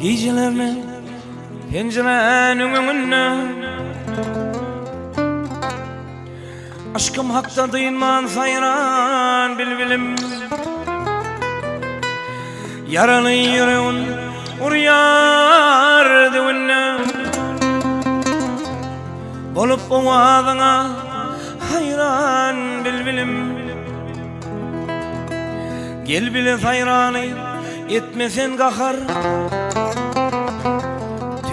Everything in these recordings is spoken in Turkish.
Gecelerine pencerenin önüne aşkım hakta duyman sayran bilbilim. Yaralı yüreğin uruyar düğünne olup o adına hayran bilbilim. Gel bile hayranı etmesen kahar,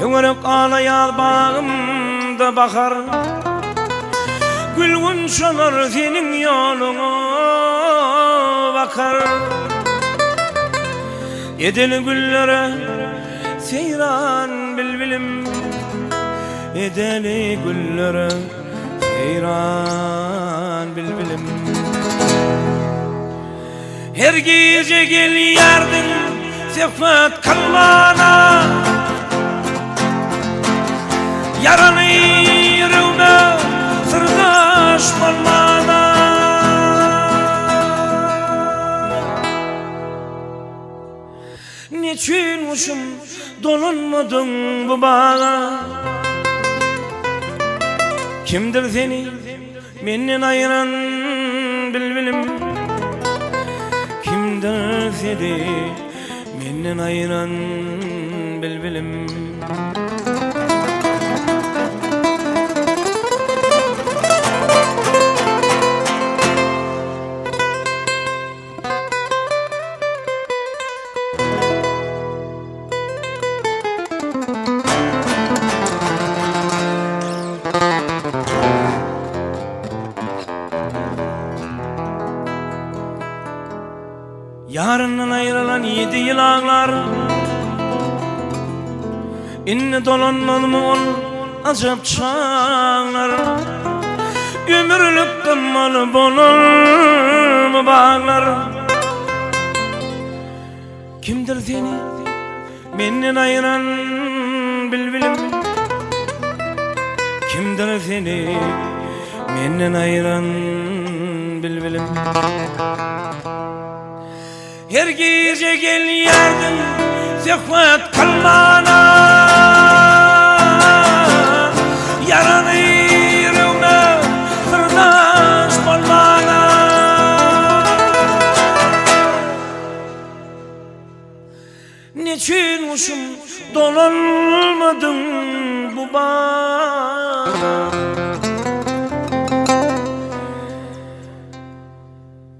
tüngürük ağlayar bağımda bakar. Gülgün çalar senin yoluna bakar. Edeli güllere seyran bilbilim, edeli güllere seyran bilbilim. Her gece gel yardın sefat kalmana, yaralı yüreğime sırdaş olmana. Niçin uşum dolanmadın bu bağa? Kimdir seni menden ayıran bilbilim? Kimdir seni menden ayıran bilbilim? Yarından ayrılan 7 yıl ağlar, inni dolanmalı mı ol acap çağlar. Ömürlük kımmalı bolur mu bağlar? Kimdir seni menden ayıran bilbilim? Kimdir seni menden ayıran bilbilim? Her gece gel yardın sefat kalmana, yaralı yüreğime sırdaş olmana. Niçin uşum dolanmadın bu bağa?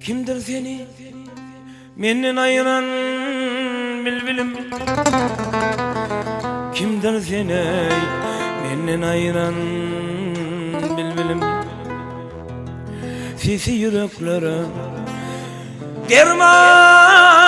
Kimdir seni menden ayıran bilbilim? Kimdir seni menden ayıran bilbilim? Sesi yüreklere derman